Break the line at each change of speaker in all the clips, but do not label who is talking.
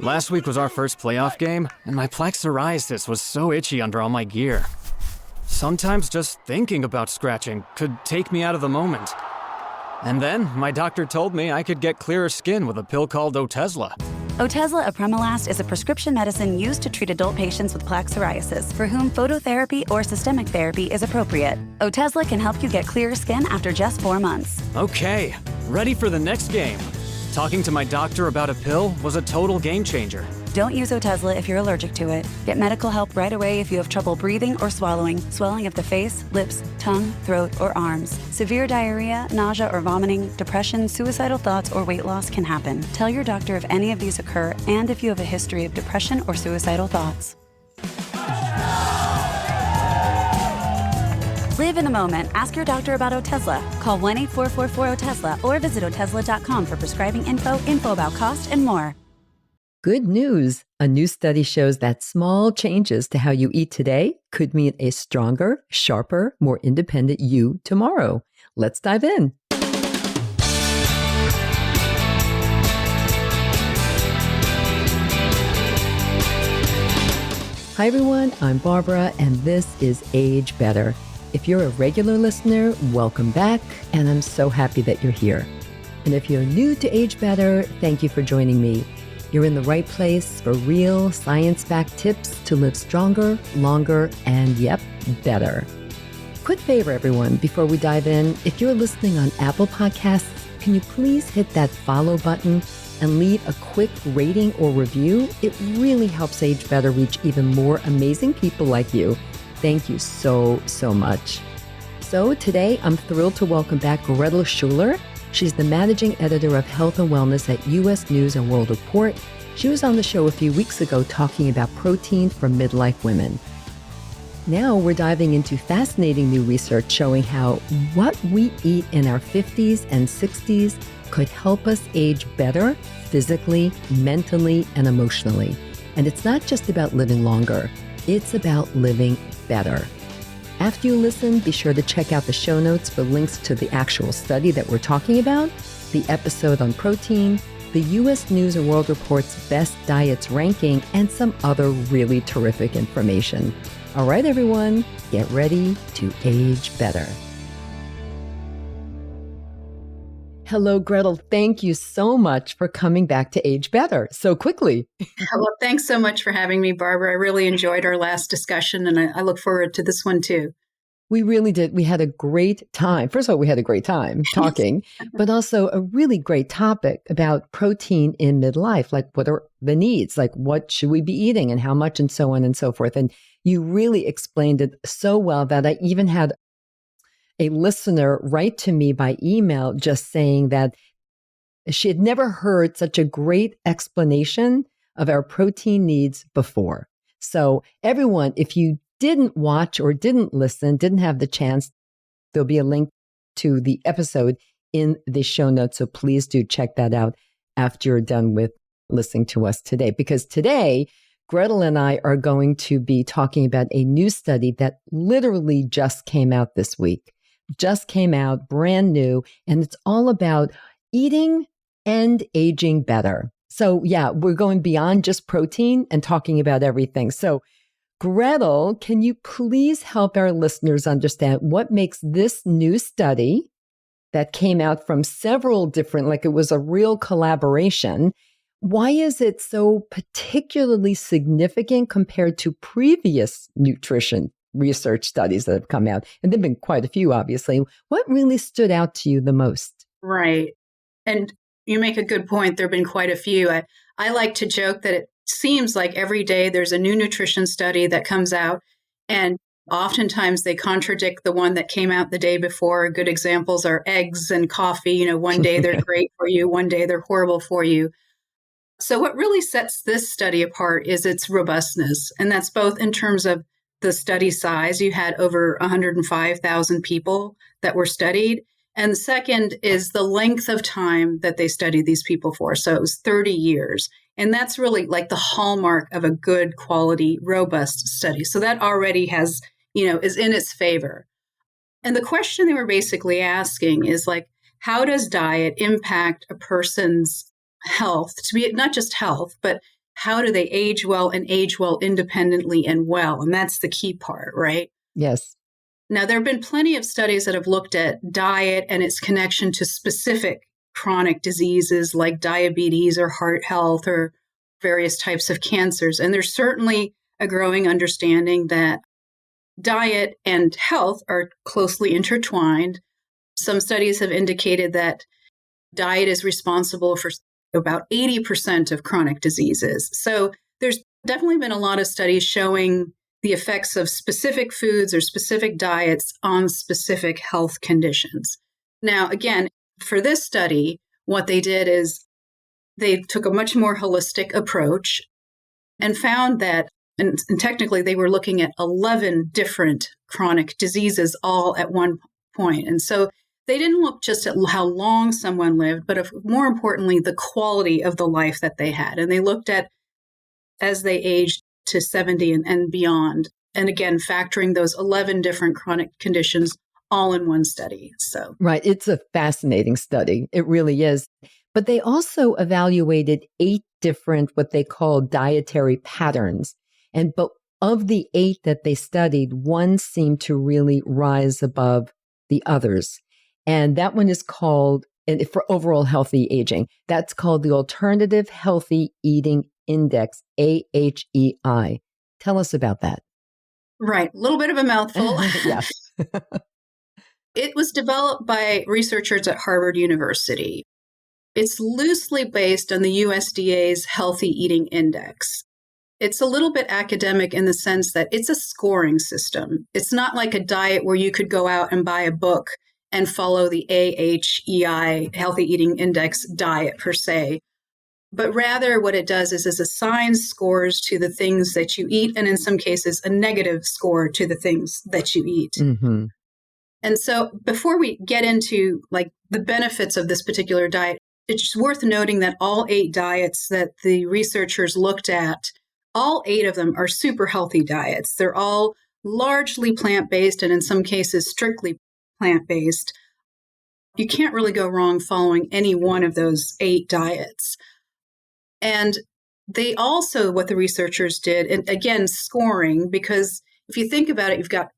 Last week was our first playoff game, and my plaque psoriasis was so itchy under all my gear. Sometimes just thinking about scratching could take me out of the moment. And then my doctor told me I could get clearer skin with a pill called Otezla.
Otezla apremilast is a prescription medicine used to treat adult patients with plaque psoriasis for whom phototherapy or systemic therapy is appropriate. Otezla can help you get clearer skin after just 4 months.
Okay, ready for the next game. Talking to my doctor about a pill was a total game changer.
Don't use Otezla if you're allergic to it. Get medical help right away if you have trouble breathing or swallowing, swelling of the face, lips, tongue, throat, or arms. Severe diarrhea, nausea or vomiting, depression, suicidal thoughts, or weight loss can happen. Tell your doctor if any of these occur and if you have a history of depression or suicidal thoughts. Live in the moment. Ask your doctor about Otezla. Call 1-844-4-OTEZLA or visit Otezla.com for prescribing info about cost, and more.
Good news. A new study shows that small changes to how you eat today could mean a stronger, sharper, more independent you tomorrow. Let's dive in. Hi, everyone. I'm Barbara, and this is Age Better. If you're a regular listener, welcome back, and I'm so happy that you're here. And if you're new to Age Better, thank you for joining me. You're in the right place for real science-backed tips to live stronger, longer, and yep, better. Quick favor, everyone, before we dive in, if you're listening on Apple Podcasts, can you please hit that follow button and leave a quick rating or review? It really helps Age Better reach even more amazing people like you. Thank you so, so much. So today, I'm thrilled to welcome back Gretel Schueller. She's the managing editor of health and wellness at U.S. News and World Report. She was on the show a few weeks ago talking about protein for midlife women. Now we're diving into fascinating new research showing how what we eat in our 50s and 60s could help us age better physically, mentally, and emotionally. And it's not just about living longer. It's about living better. After you listen, be sure to check out the show notes for links to the actual study that we're talking about, the episode on protein, the U.S. News and World Report's best diets ranking, and some other really terrific information. All right, everyone, get ready to age better. Hello, Gretel. Thank you so much for coming back to Age Better so quickly.
Well, thanks so much for having me, Barbara. I really enjoyed our last discussion, and I look forward to this one too.
We really did. We had a great time. First of all, we had a great time talking, but also a really great topic about protein in midlife. Like, what are the needs? Like, what should we be eating and how much, and so on and so forth. And you really explained it so well that I even had a listener write to me by email just saying that she had never heard such a great explanation of our protein needs before. So everyone, if you didn't watch or didn't listen, didn't have the chance, there'll be a link to the episode in the show notes. So please do check that out after you're done with listening to us today. Because today, Gretel and I are going to be talking about a new study that literally just came out this week. Just came out, brand new, and it's all about eating and aging better. So yeah, we're going beyond just protein and talking about everything. So Gretel, can you please help our listeners understand what makes this new study that came out from several different, like it was a real collaboration, why is it so particularly significant compared to previous nutrition research studies that have come out? And there've been quite a few, obviously. What really stood out to you the most?
Right. And you make a good point. There have been quite a few. I like to joke that it seems like every day there's a new nutrition study that comes out, and oftentimes they contradict the one that came out the day before. Good examples are eggs and coffee. You know, one day they're great for you, one day they're horrible for you. So what really sets this study apart is its robustness. And that's both in terms of the study size. You had over 105,000 people that were studied. And the second is the length of time that they studied these people for. So it was 30 years. And that's really like the hallmark of a good quality, robust study. So that already has, is in its favor. And the question they were basically asking is like, how does diet impact a person's health, to be not just health, but how do they age well and age well independently and well? And that's the key part, right?
Yes.
Now, there have been plenty of studies that have looked at diet and its connection to specific chronic diseases like diabetes or heart health or various types of cancers. And there's certainly a growing understanding that diet and health are closely intertwined. Some studies have indicated that diet is responsible for about 80% of chronic diseases. So there's definitely been a lot of studies showing the effects of specific foods or specific diets on specific health conditions. Now, again, for this study, what they did is they took a much more holistic approach and found that, and technically they were looking at 11 different chronic diseases all at one point. And so they didn't look just at how long someone lived, but more importantly, the quality of the life that they had. And they looked at as they aged to 70 and beyond. And again, factoring those 11 different chronic conditions all in one study. So,
right. It's a fascinating study. It really is. But they also evaluated 8 different, what they call dietary patterns. But of the 8 that they studied, one seemed to really rise above the others. And that one is called, and for overall healthy aging, that's called the Alternative Healthy Eating Index, AHEI. Tell us about that.
Right. A little bit of a mouthful.
Yes.
It was developed by researchers at Harvard University. It's loosely based on the USDA's Healthy Eating Index. It's a little bit academic in the sense that it's a scoring system. It's not like a diet where you could go out and buy a book and follow the AHEI, Healthy Eating Index diet per se. But rather what it does is assigns scores to the things that you eat, and in some cases, a negative score to the things that you eat.
Mm-hmm.
And so before we get into like the benefits of this particular diet, it's worth noting that all 8 diets that the researchers looked at, all 8 of them are super healthy diets. They're all largely plant-based and in some cases strictly plant-based. You can't really go wrong following any one of those 8 diets. And they also, what the researchers did, and again, scoring, because if you think about it, you've got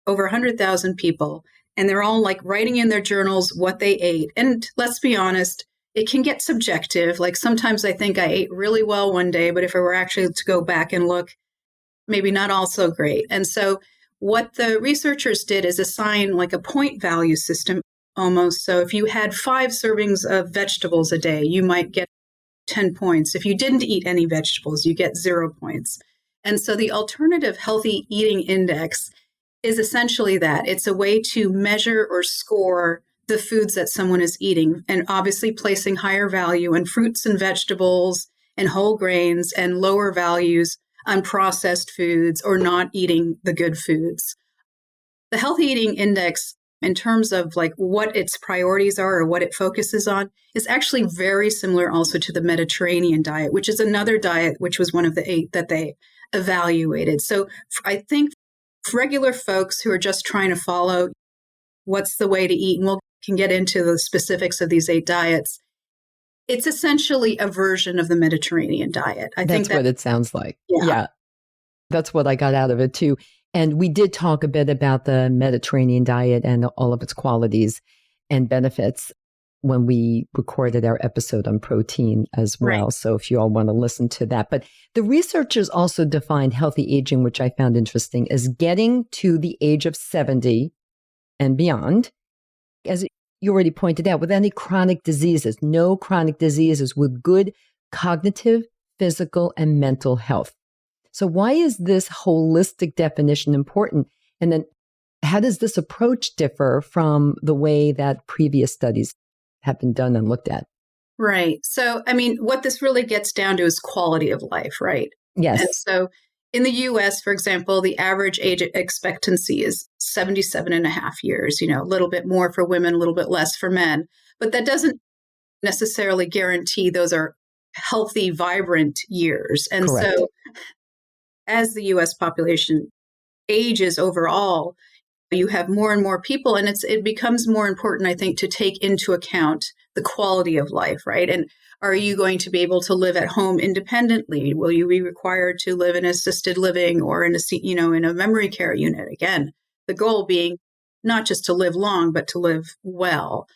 over 100,000 people, and they're all like writing in their journals what they ate. And let's be honest, it can get subjective. Like sometimes I think I ate really well one day, but if I were actually to go back and look, maybe not all so great. And so what the researchers did is assign like a point value system almost. So if you had 5 servings of vegetables a day, you might get 10 points. If you didn't eat any vegetables, you get 0 points. And so the Alternative Healthy Eating Index is essentially that. It's a way to measure or score the foods that someone is eating, and obviously placing higher value on fruits and vegetables and whole grains and lower values on processed foods or not eating the good foods. The Healthy Eating Index, in terms of like what its priorities are or what it focuses on, is actually very similar also to the Mediterranean diet, which is another diet, which was one of the 8 that they evaluated. So I think for regular folks who are just trying to follow what's the way to eat, and we can get into the specifics of these 8 diets, it's essentially a version of the Mediterranean diet. I think
that's what it sounds like.
Yeah.
That's what I got out of it too. And we did talk a bit about the Mediterranean diet and all of its qualities and benefits when we recorded our episode on protein as well.
Right.
So if you all want to listen to that. But the researchers also defined healthy aging, which I found interesting, as getting to the age of 70 and beyond, as you already pointed out, with any chronic diseases, no chronic diseases, with good cognitive, physical, and mental health. So why is this holistic definition important? And then how does this approach differ from the way that previous studies have been done and looked at?
Right. So, I mean, what this really gets down to is quality of life, right?
Yes.
And so in the US, for example, the average age expectancy is 77 and a half years, a little bit more for women, a little bit less for men. But that doesn't necessarily guarantee those are healthy, vibrant years. And
Correct.
So as the US population ages overall, you have more and more people, and it becomes more important, I think, to take into account the quality of life, right? And Are you going to be able to live at home independently? Will you be required to live in assisted living or in a memory care unit? Again, the goal being not just to live long, but to live well.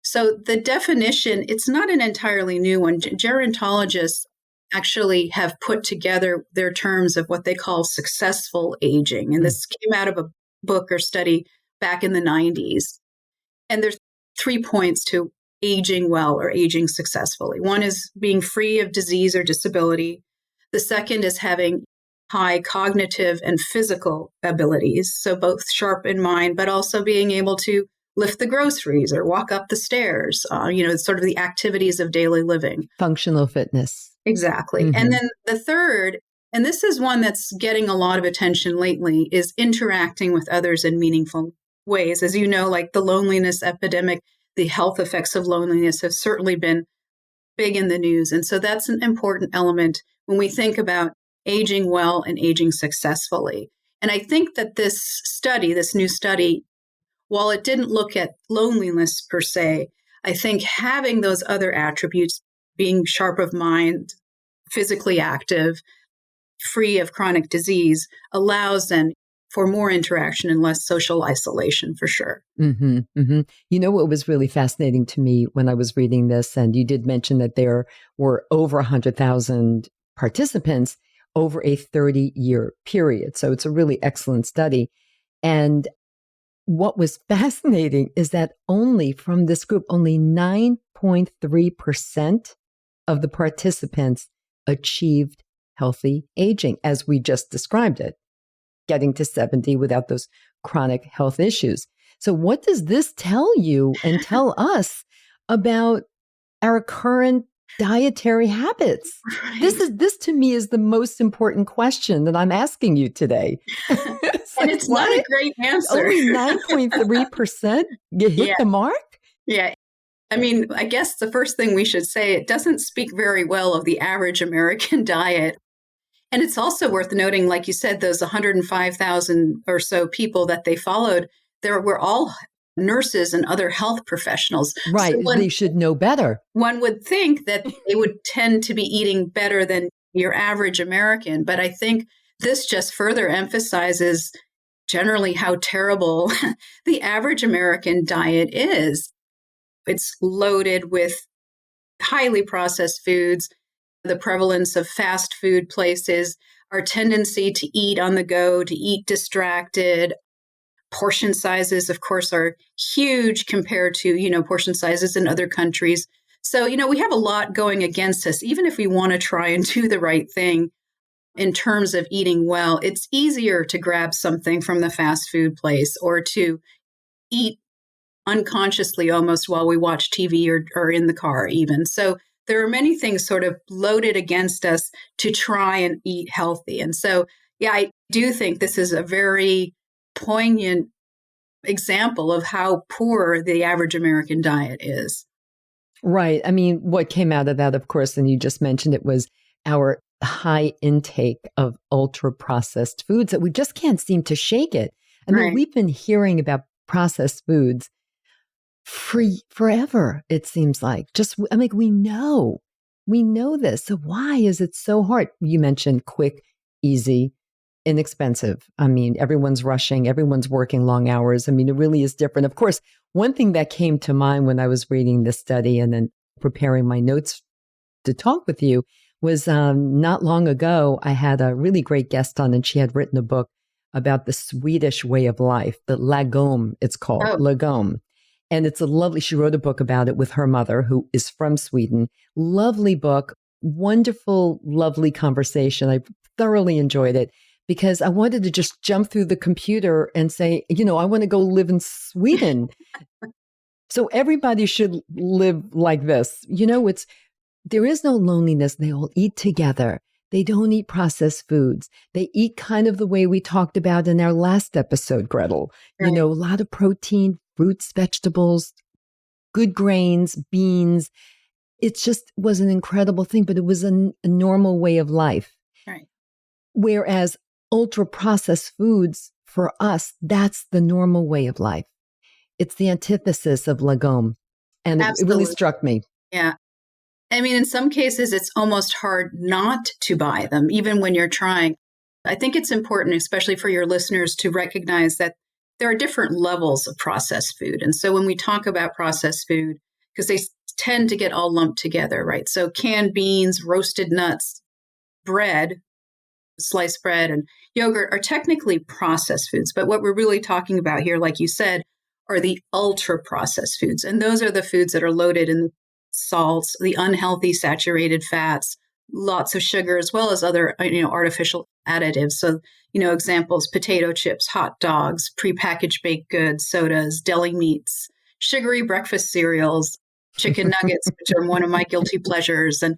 So the definition, it's not an entirely new one. Gerontologists actually have put together their terms of what they call successful aging. And this came out of a book or study back in the 90s. And there's 3 points to aging well or aging successfully. One is being free of disease or disability. The second is having high cognitive and physical abilities, so both sharp in mind, but also being able to lift the groceries or walk up the stairs, sort of the activities of daily living.
Functional fitness.
Exactly.
Mm-hmm.
And then the third, and this is one that's getting a lot of attention lately, is interacting with others in meaningful ways. As you know, like the loneliness epidemic, the health effects of loneliness have certainly been big in the news. And so that's an important element when we think about aging well and aging successfully. And I think that this new study, while it didn't look at loneliness per se, I think having those other attributes, being sharp of mind, physically active, free of chronic disease, allows then for more interaction and less social isolation, for sure.
Mm-hmm, mm-hmm. You know what was really fascinating to me when I was reading this, and you did mention that there were over 100,000 participants over a 30-year period. So it's a really excellent study. And what was fascinating is that only from this group, only 9.3% of the participants achieved healthy aging, as we just described it, getting to 70 without those chronic health issues. So what does this tell you and tell us about our current dietary habits?
Right.
This to me is the most important question that I'm asking you today.
And it's not a great answer.
Only 9.3% hit the mark?
Yeah. I mean, I guess the first thing we should say, it doesn't speak very well of the average American diet. And it's also worth noting, like you said, those 105,000 or so people that they followed, there were all nurses and other health professionals.
Right. So they should know better.
One would think that they would tend to be eating better than your average American. But I think this just further emphasizes generally how terrible the average American diet is. It's loaded with highly processed foods, the prevalence of fast food places, our tendency to eat on the go, to eat distracted. Portion sizes, of course, are huge compared to, portion sizes in other countries. So, we have a lot going against us. Even if we want to try and do the right thing in terms of eating well, it's easier to grab something from the fast food place or to eat unconsciously almost while we watch TV or in the car even. So there are many things sort of loaded against us to try and eat healthy. And so, I do think this is a very poignant example of how poor the average American diet is.
Right. I mean, what came out of that, of course, and you just mentioned it, was our high intake of ultra processed foods that we just can't seem to shake it. I mean, we've been hearing about processed foods forever, it seems like. We know this. So why is it so hard? You mentioned quick, easy, inexpensive. I mean, everyone's rushing, everyone's working long hours. I mean, it really is different. Of course, one thing that came to mind when I was reading this study and then preparing my notes to talk with you was not long ago, I had a really great guest on, and she had written a book about the Swedish way of life, the lagom, it's called, lagom. And it's she wrote a book about it with her mother, who is from Sweden. Lovely book, wonderful, lovely conversation. I thoroughly enjoyed it because I wanted to just jump through the computer and say, I want to go live in Sweden. So everybody should live like this. There is no loneliness. They all eat together. They don't eat processed foods. They eat kind of the way we talked about in our last episode, Gretel. Right. A lot of protein, fruits, vegetables, good grains, beans. It just was an incredible thing, but it was a normal way of life.
Right.
Whereas ultra processed foods, for us, that's the normal way of life. It's the antithesis of lagom. And it really struck me.
Yeah. I mean, in some cases, it's almost hard not to buy them, even when you're trying. I think it's important, especially for your listeners, to recognize that there are different levels of processed food. And so when we talk about processed food, because they tend to get all lumped together, right? So canned beans, roasted nuts, bread, sliced bread, and yogurt are technically processed foods. But what we're really talking about here, like you said, are the ultra processed foods. And those are the foods that are loaded in salts, the unhealthy saturated fats, lots of sugar, as well as other, artificial additives. So, examples, potato chips, hot dogs, prepackaged baked goods, sodas, deli meats, sugary breakfast cereals, chicken nuggets, which are one of my guilty pleasures, and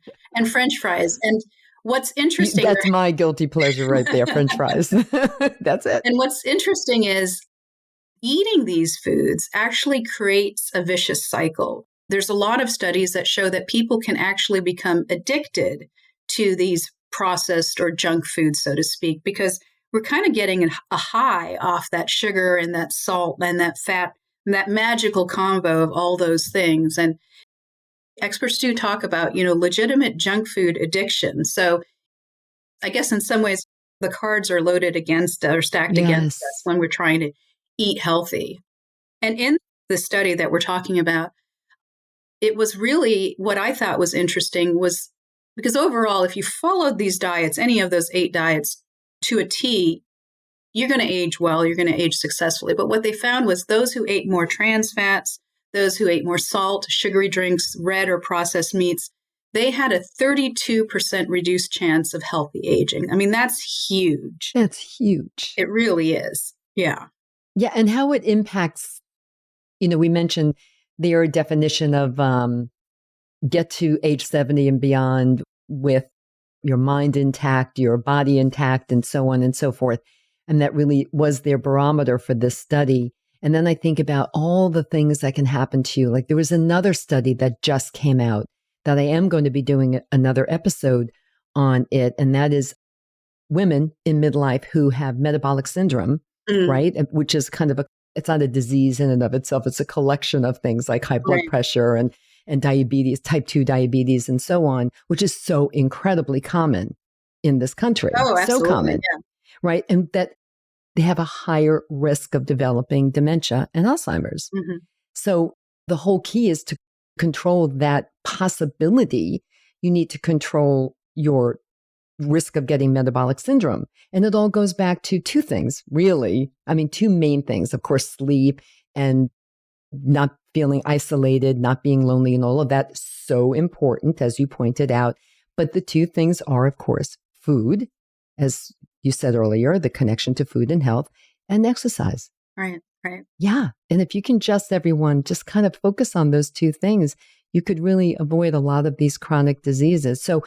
French fries. And what's interesting...
That's my guilty pleasure right there, French fries. That's it.
And what's interesting is eating these foods actually creates a vicious cycle. There's a lot of studies that show that people can actually become addicted to these processed or junk foods, so to speak, because we're kind of getting a high off that sugar and that salt and that fat, and that magical combo of all those things. And experts do talk about, legitimate junk food addiction. So I guess in some ways, the cards are loaded against or stacked against us when we're trying to eat healthy. And in the study that we're talking about, it was really what I thought was interesting was because overall, if you followed these diets, any of those 8 diets to a T, you're going to age well, you're going to age successfully. But what they found was those who ate more trans fats, those who ate more salt, sugary drinks, red or processed meats, they had a 32% reduced chance of healthy aging. I mean, that's huge.
That's huge.
It really is. Yeah.
Yeah. And how it impacts, we mentioned their definition of get to age 70 and beyond with your mind intact, your body intact, and so on and so forth. And that really was their barometer for this study. And then I think about all the things that can happen to you. Like there was another study that just came out that I am going to be doing another episode on it. And that is women in midlife who have metabolic syndrome, right? Which is kind of it's not a disease in and of itself. It's a collection of things like high blood pressure and diabetes, type 2 diabetes, and so on, which is so incredibly common in this country.
Oh, absolutely.
So common, right? And that they have a higher risk of developing dementia and Alzheimer's.
Mm-hmm.
So the whole key is to control that possibility. You need to control your risk of getting metabolic syndrome. And it all goes back to 2 things, really. I mean, 2 main things, of course, sleep and not feeling isolated, not being lonely, and all of that. So important, as you pointed out. But the 2 things are, of course, food, as you said earlier, the connection to food and health, and exercise.
Right.
Yeah. And if you can everyone just kind of focus on those 2 things, you could really avoid a lot of these chronic diseases. So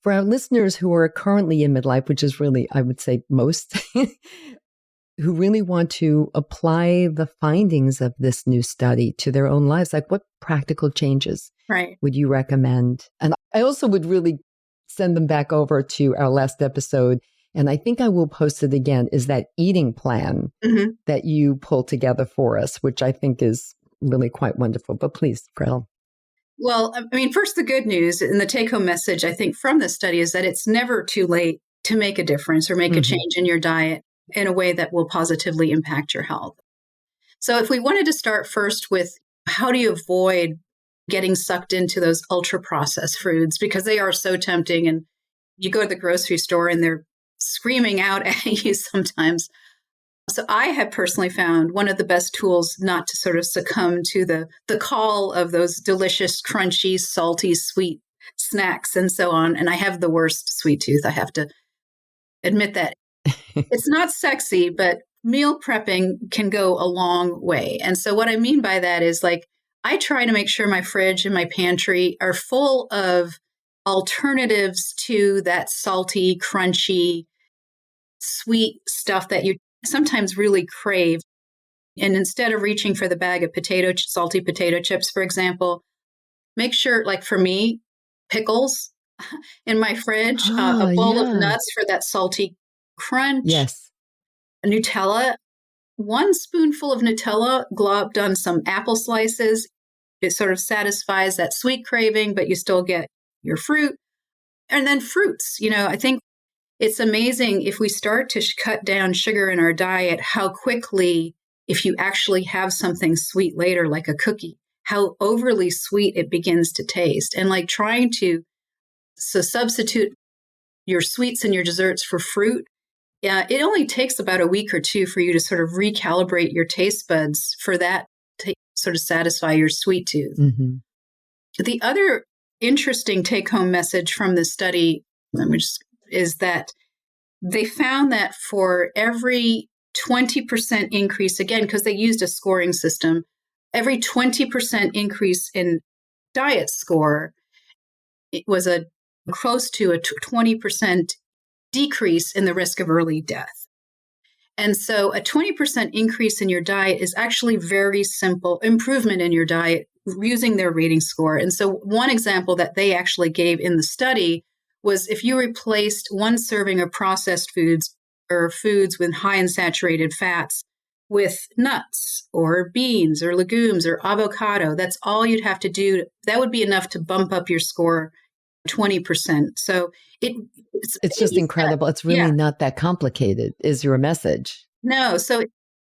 for our listeners who are currently in midlife, which is really, I would say most, who really want to apply the findings of this new study to their own lives, like what practical changes would you recommend? And I also would really send them back over to our last episode. And I think I will post it again, is that eating plan that you pulled together for us, which I think is really quite wonderful. But please, Gretel.
Well, I mean, first, the good news and the take-home message, I think, from this study is that it's never too late to make a difference or make a change in your diet in a way that will positively impact your health. So if we wanted to start first with how do you avoid getting sucked into those ultra-processed foods, because they are so tempting, and you go to the grocery store and they're screaming out at you sometimes. So I have personally found one of the best tools not to sort of succumb to the call of those delicious, crunchy, salty, sweet snacks and so on. And I have the worst sweet tooth. I have to admit that. It's not sexy, but meal prepping can go a long way. And so what I mean by that is, like, I try to make sure my fridge and my pantry are full of alternatives to that salty, crunchy, sweet stuff that you sometimes really crave. And instead of reaching for the bag of salty potato chips, for example, make sure, like for me, pickles in my fridge, a bowl of nuts for that salty crunch.
Yes.
Nutella, 1 spoonful of Nutella globbed on some apple slices. It sort of satisfies that sweet craving, but you still get your fruit, and then fruits. I think it's amazing if we start to cut down sugar in our diet, how quickly, if you actually have something sweet later, like a cookie, how overly sweet it begins to taste. And like trying to substitute your sweets and your desserts for fruit. Yeah, it only takes about a week or two for you to sort of recalibrate your taste buds for that to sort of satisfy your sweet tooth.
Mm-hmm.
The other interesting take-home message from this study is that they found that for every 20% increase, again, because they used a scoring system, every 20% increase in diet score, it was a close to a 20% decrease in the risk of early death. And so a 20% increase in your diet is actually very simple improvement in your diet using their rating score. And so one example that they actually gave in the study was if you replaced one serving of processed foods or foods with high in saturated fats with nuts or beans or legumes or avocado, that's all you'd have to do. That would be enough to bump up your score 20%. So
it's just incredible. It's really not that complicated, is your message.
No. So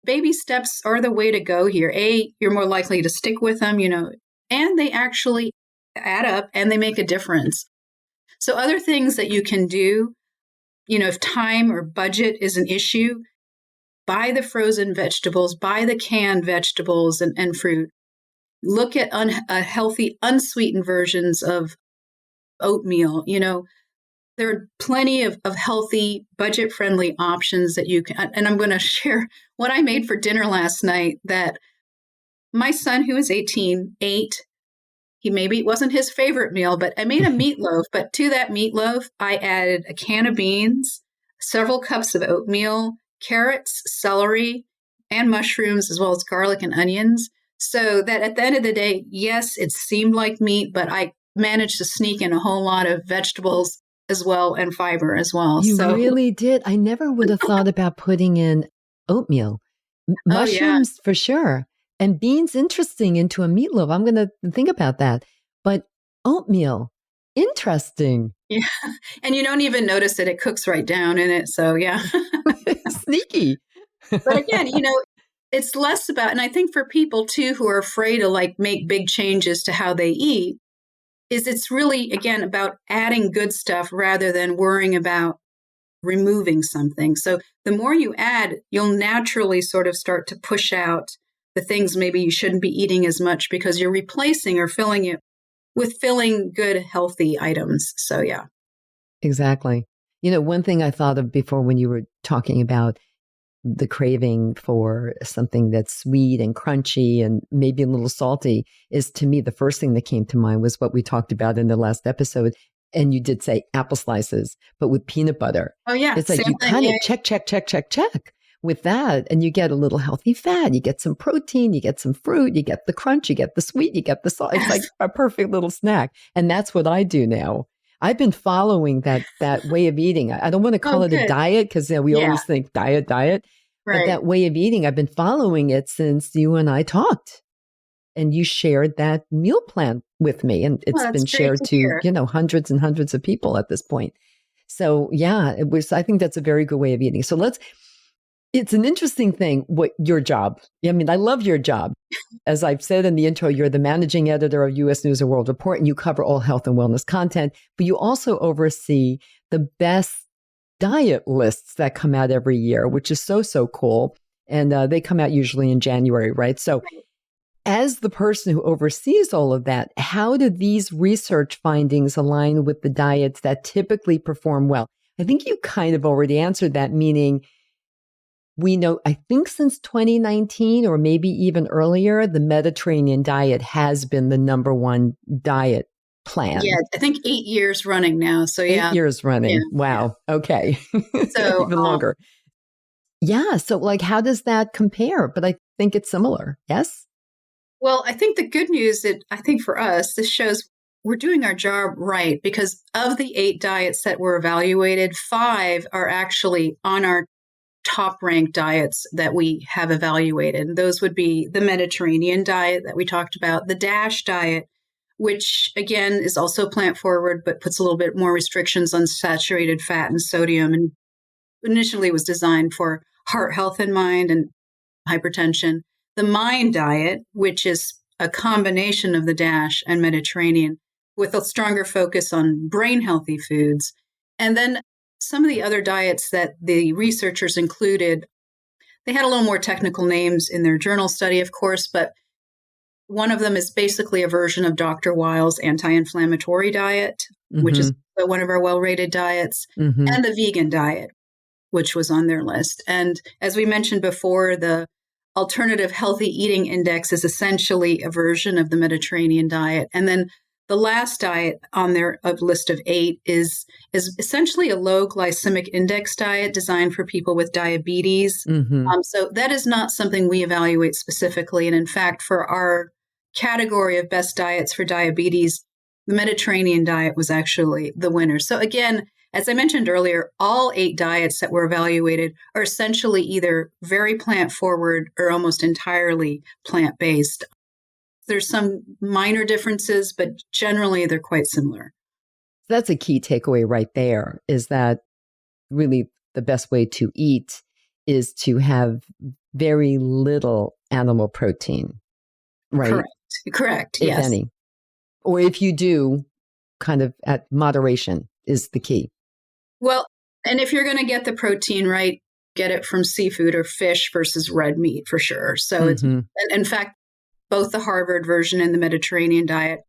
baby steps are the way to go here. You're more likely to stick with them, and they actually add up and they make a difference. So other things that you can do, if time or budget is an issue, buy the frozen vegetables, buy the canned vegetables and fruit. Look at healthy, unsweetened versions of oatmeal. There are plenty of healthy, budget-friendly options that you can. And I'm going to share what I made for dinner last night that my son, who is 18, ate. It wasn't his favorite meal, but I made a meatloaf. But to that meatloaf, I added a can of beans, several cups of oatmeal, carrots, celery, and mushrooms, as well as garlic and onions. So that at the end of the day, yes, it seemed like meat, but I managed to sneak in a whole lot of vegetables as well and fiber as well.
You really did. I never would have thought about putting in oatmeal. Mushrooms for sure. And beans, interesting, into a meatloaf. I'm going to think about that. But oatmeal, interesting.
Yeah. And you don't even notice it. It cooks right down in it. So yeah.
Sneaky.
But again, it's less about, and I think for people too who are afraid to make big changes to how they eat, it's really, again, about adding good stuff rather than worrying about removing something. So the more you add, you'll naturally sort of start to push out the things maybe you shouldn't be eating as much because you're replacing or filling it with good, healthy items. So yeah.
Exactly. One thing I thought of before when you were talking about the craving for something that's sweet and crunchy and maybe a little salty is, to me, the first thing that came to mind was what we talked about in the last episode. And you did say apple slices, but with peanut butter.
Oh, yeah.
It's like you kind of check with that. And you get a little healthy fat. You get some protein, you get some fruit, you get the crunch, you get the sweet, you get the salt. It's like a perfect little snack. And that's what I do now. I've been following that way of eating. I don't want to call it a diet because we always think diet. Right. But that way of eating, I've been following it since you and I talked. And you shared that meal plan with me. And it's been shared to hundreds and hundreds of people at this point. So yeah, I think that's a very good way of eating. So it's an interesting thing, your job. I mean, I love your job. As I've said in the intro, you're the managing editor of U.S. News and World Report, and you cover all health and wellness content, but you also oversee the best diet lists that come out every year, which is so, so cool. And they come out usually in January, right? So as the person who oversees all of that, how do these research findings align with the diets that typically perform well? I think you kind of already answered that, meaning we know, I think since 2019 or maybe even earlier, the Mediterranean diet has been the number one diet plan.
Yeah, I think 8 years running now. So yeah.
8 years running. Yeah. Wow. Okay. So even longer. Yeah. So how does that compare? But I think it's similar. Yes?
Well, I think the good news for us, this shows we're doing our job right, because of the 8 diets that were evaluated, 5 are actually on our top ranked diets that we have evaluated. Those would be the Mediterranean diet that we talked about, the DASH diet, which again is also plant forward, but puts a little bit more restrictions on saturated fat and sodium. And initially was designed for heart health in mind and hypertension. The MIND diet, which is a combination of the DASH and Mediterranean with a stronger focus on brain healthy foods. And then some of the other diets that the researchers included, they had a little more technical names in their journal study, of course, but one of them is basically a version of Dr. Weil's anti-inflammatory diet, which is one of our well-rated diets, and the vegan diet, which was on their list. And as we mentioned before, the Alternative Healthy Eating Index is essentially a version of the Mediterranean diet. And then the last diet on their list of 8 is essentially a low glycemic index diet designed for people with diabetes. So that is not something we evaluate specifically. And in fact, for our category of best diets for diabetes, the Mediterranean diet was actually the winner. So again, as I mentioned earlier, all 8 diets that were evaluated are essentially either very plant forward or almost entirely plant-based. There's some minor differences, but generally they're quite similar.
That's a key takeaway right there, is that really the best way to eat is to have very little animal protein, right?
Correct.
If
Yes.
any. Or if you do, kind of at moderation is the key.
Well, and if you're going to get the protein right, get it from seafood or fish versus red meat for sure. So it's, in fact, both the Harvard version and the Mediterranean diet,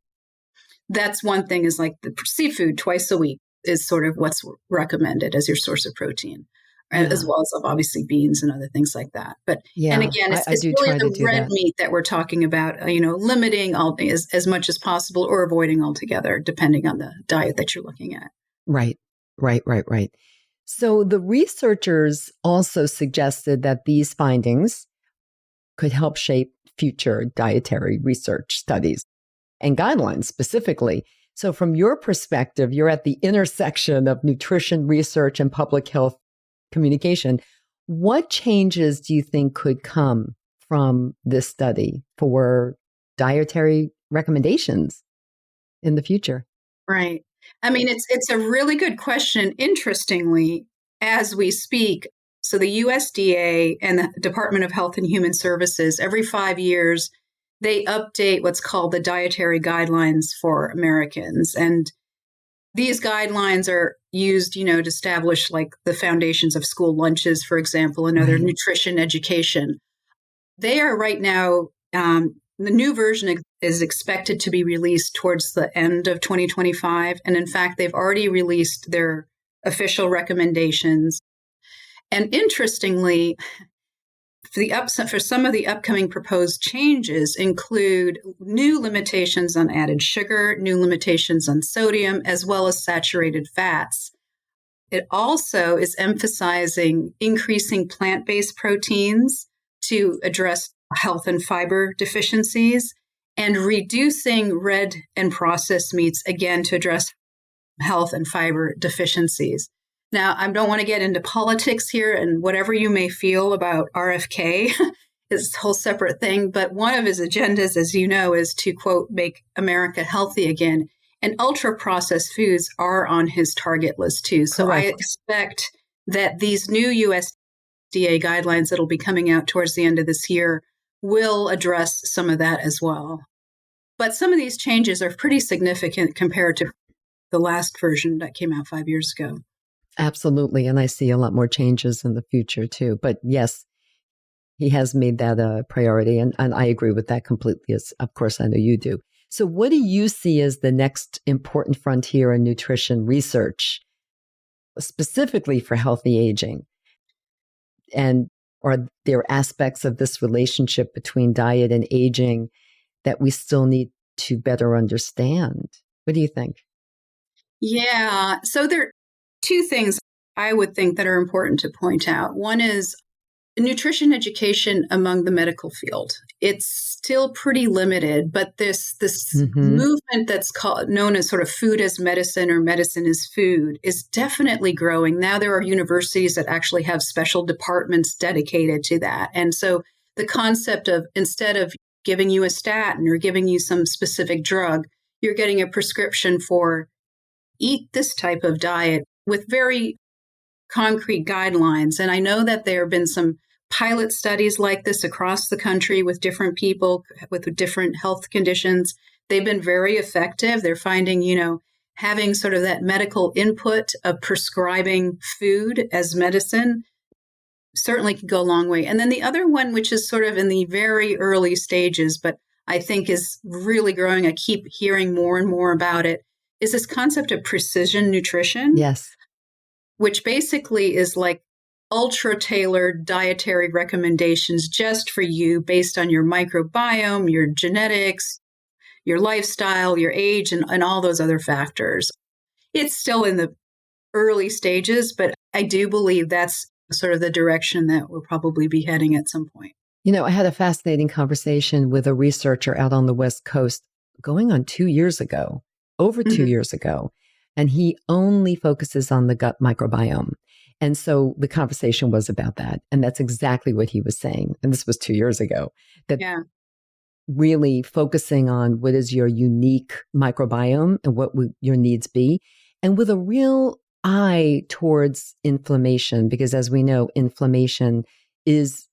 that's one thing, is like the seafood twice a week is sort of what's recommended as your source of protein, as well as obviously beans and other things like that. But, and again, it's really the red meat that we're talking about, limiting as much as possible or avoiding altogether, depending on the diet that you're looking at.
Right. So the researchers also suggested that these findings could help shape future dietary research studies and guidelines specifically. So from your perspective, you're at the intersection of nutrition research and public health communication. What changes do you think could come from this study for dietary recommendations in the future?
Right. I mean, it's a really good question. Interestingly, as we speak, so the USDA and the Department of Health and Human Services, every 5 years, they update what's called the dietary guidelines for Americans. And these guidelines are used, to establish like the foundations of school lunches, for example, and other nutrition education. They are right now, the new version is expected to be released towards the end of 2025. And in fact, they've already released their official recommendations. And interestingly, for some of the upcoming proposed changes include new limitations on added sugar, new limitations on sodium, as well as saturated fats. It also is emphasizing increasing plant-based proteins to address health and fiber deficiencies, and reducing red and processed meats, again, to address health and fiber deficiencies. Now, I don't want to get into politics here, and whatever you may feel about RFK is a whole separate thing, but one of his agendas, as you know, is to, quote, make America healthy again. And ultra-processed foods are on his target list, too. So
Correct.
I expect that these new USDA guidelines that will be coming out towards the end of this year will address some of that as well. But some of these changes are pretty significant compared to the last version that came out 5 years ago.
Absolutely. And I see a lot more changes in the future too. But yes, he has made that a priority. And I agree with that completely, as of course I know you do. So what do you see as the next important frontier in nutrition research, specifically for healthy aging? And are there aspects of this relationship between diet and aging that we still need to better understand? What do you think?
Yeah. So there are 2 things I would think that are important to point out. One is nutrition education among the medical field. It's still pretty limited, but this movement that's known as sort of food as medicine or medicine as food is definitely growing. Now there are universities that actually have special departments dedicated to that. And so the concept of, instead of giving you a statin or giving you some specific drug, you're getting a prescription for eat this type of diet with very concrete guidelines. And I know that there have been some pilot studies like this across the country with different people with different health conditions. They've been very effective. They're finding, having sort of that medical input of prescribing food as medicine certainly can go a long way. And then the other one, which is sort of in the very early stages, but I think is really growing, I keep hearing more and more about it, is this concept of precision nutrition.
Yes.
Which basically is like ultra-tailored dietary recommendations just for you based on your microbiome, your genetics, your lifestyle, your age, and all those other factors. It's still in the early stages, but I do believe that's sort of the direction that we'll probably be heading at some point.
I had a fascinating conversation with a researcher out on the West Coast going on 2 years ago, over 2 years ago, and he only focuses on the gut microbiome. And so the conversation was about that. And that's exactly what he was saying. And this was 2 years ago, that really focusing on what is your unique microbiome and what would your needs be, and with a real eye towards inflammation, because as we know, inflammation is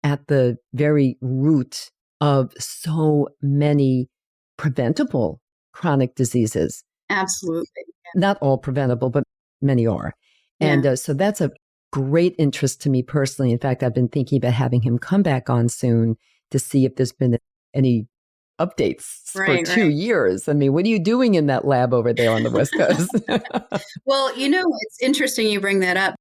at the very root of so many preventable chronic diseases.
Absolutely.
Not all preventable, but many are. And so that's a great interest to me personally. In fact, I've been thinking about having him come back on soon to see if there's been any updates for 2 years. I mean, what are you doing in that lab over there on the West Coast?
Well, it's interesting you bring that up.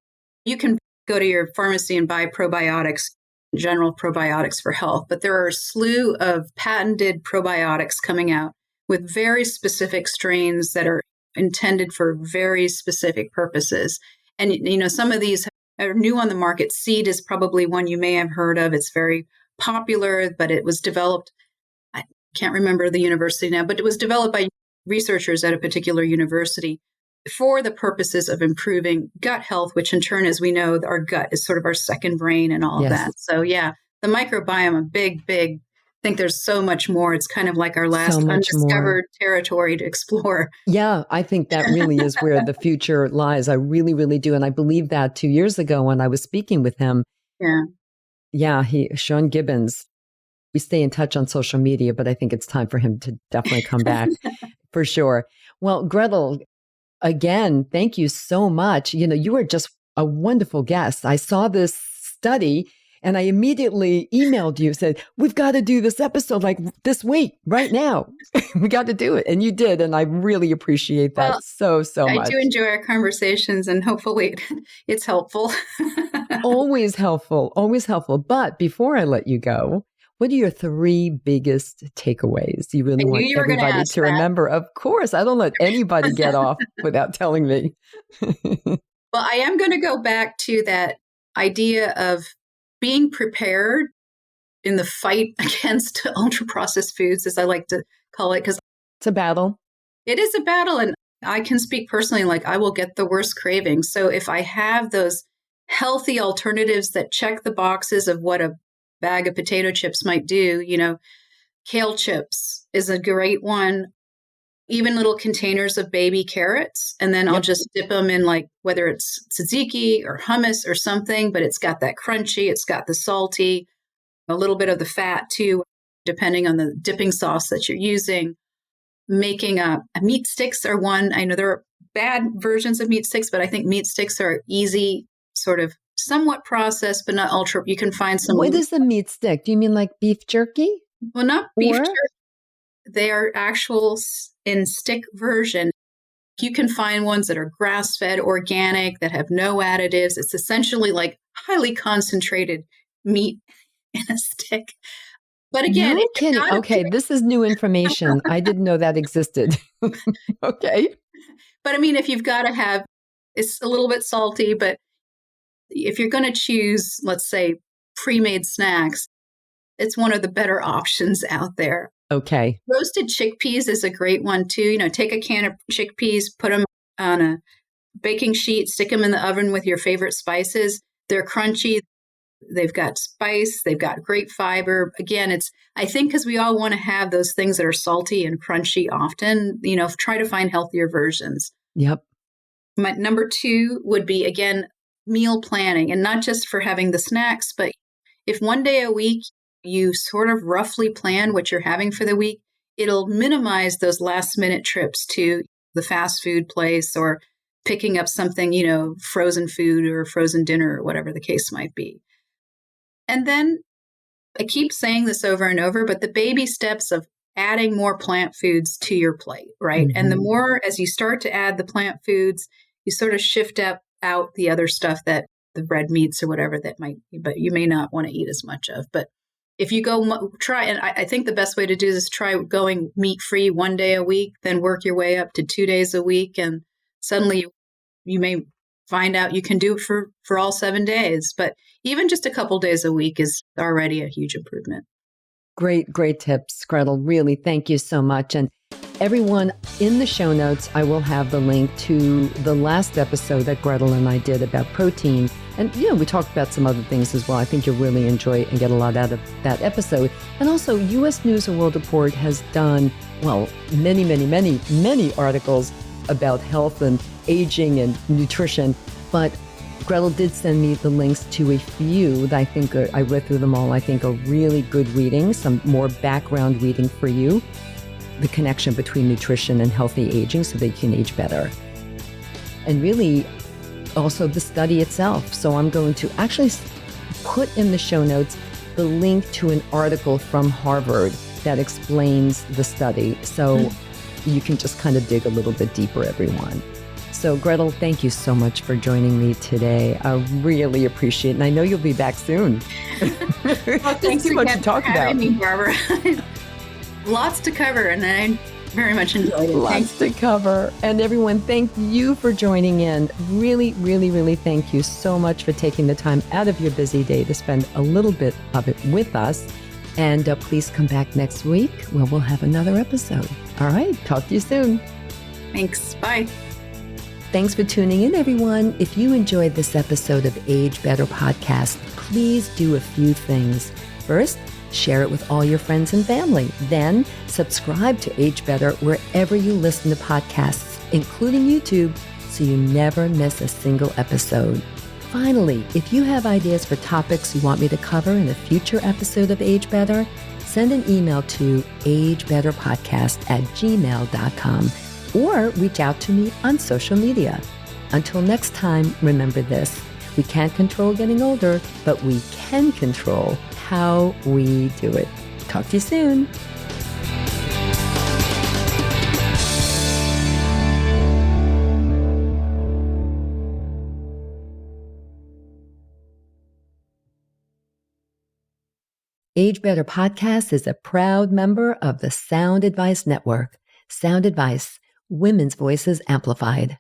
You can go to your pharmacy and buy probiotics, general probiotics for health, but there are a slew of patented probiotics coming out with very specific strains that are intended for very specific purposes. And, some of these are new on the market. Seed is probably one you may have heard of. It's very popular, but it was developed, I can't remember the university now, but it was developed by researchers at a particular university for the purposes of improving gut health, which in turn, as we know, our gut is sort of our second brain and all of that. So the microbiome, a big, I think there's so much more. It's kind of like our last undiscovered territory to explore. Yeah,
I think that really is where the future lies. I really, really do. And I believe that 2 years ago when I was speaking with him. Sean Gibbons, we stay in touch on social media, but I think it's time for him to definitely come back for sure. Well, Gretel, again, thank you so much. You are just a wonderful guest. I saw this study and I immediately emailed you, said, we've got to do this episode like this week, right now. We got to do it. And you did. And I really appreciate that so much.
I do enjoy our conversations and hopefully it's helpful.
Always helpful, always helpful. But before I let you go, what are your 3 biggest takeaways you really want everybody to remember? Of course, I don't let anybody get off without telling me.
Well, I am going to go back to that idea of being prepared in the fight against ultra-processed foods, as I like to call it, because
it's a battle.
It is a battle. And I can speak personally, like I will get the worst cravings. So if I have those healthy alternatives that check the boxes of what a bag of potato chips might do, kale chips is a great one. Even little containers of baby carrots. And then I'll just dip them in whether it's tzatziki or hummus or something, but it's got that crunchy, it's got the salty, a little bit of the fat too, depending on the dipping sauce that you're using. Making meat sticks are one. I know there are bad versions of meat sticks, but I think meat sticks are easy, sort of somewhat processed, but not ultra. You can find some.
What is a meat stick? Do you mean like beef jerky?
Well, not beef jerky. They are actual in stick version. You can find ones that are grass-fed, organic, that have no additives. It's essentially like highly concentrated meat in a stick. But again,
no kidding. Okay, this is new information. I didn't know that existed. Okay.
But I mean, if you've got to have, it's a little bit salty, but if you're going to choose, let's say, pre-made snacks, it's one of the better options out there.
Okay.
Roasted chickpeas is a great one too. Take a can of chickpeas, put them on a baking sheet, stick them in the oven with your favorite spices. They're crunchy. they've got spice, they've got great fiber. Again, I think because we all want to have those things that are salty and crunchy often, try to find healthier versions.
Yep.
My number 2 would be, again, meal planning, and not just for having the snacks, but if one day a week you sort of roughly plan what you're having for the week, it'll minimize those last minute trips to the fast food place or picking up something, frozen food or frozen dinner or whatever the case might be. And then I keep saying this over and over, but the baby steps of adding more plant foods to your plate, right?
Mm-hmm.
And the more, as you start to add the plant foods, you sort of shift out the other stuff, that the red meats or whatever that but you may not want to eat as much of. But if you try, and I think the best way to do this is try going meat-free one day a week, then work your way up to 2 days a week. And suddenly you may find out you can do it for all 7 days. But even just a couple days a week is already a huge improvement.
Great tips, Gretel. Really, thank you so much. And everyone, in the show notes, I will have the link to the last episode that Gretel and I did about protein. And, we talked about some other things as well. I think you'll really enjoy and get a lot out of that episode. And also, U.S. News and World Report has done, many articles about health and aging and nutrition. But Gretel did send me the links to a few that I think I read through them all. I think are really good reading, some more background reading for you. The connection between nutrition and healthy aging so that you can age better. And really, also the study itself. So I'm going to actually put in the show notes the link to an article from Harvard that explains the study. So you can just kind of dig a little bit deeper, everyone. So Gretel, thank you so much for joining me today. I really appreciate it. And I know you'll be back soon.
Well, thanks
too much to talk
for having
about.
me, Barbara. Lots to cover, and I very much enjoyed it.
Lots to cover. And everyone, thank you for joining in. Really, really, really thank you so much for taking the time out of your busy day to spend a little bit of it with us. And please come back next week where we'll have another episode. All right. Talk to you soon.
Thanks. Bye.
Thanks for tuning in, everyone. If you enjoyed this episode of Age Better Podcast, please do a few things. First, share it with all your friends and family. Then subscribe to Age Better wherever you listen to podcasts, including YouTube, so you never miss a single episode. Finally, if you have ideas for topics you want me to cover in a future episode of Age Better, send an email to agebetterpodcast@gmail.com or reach out to me on social media. Until next time, remember this: we can't control getting older, but we can control how we do it. Talk to you soon. Age Better Podcast is a proud member of the Sound Advice Network. Sound Advice, women's voices amplified.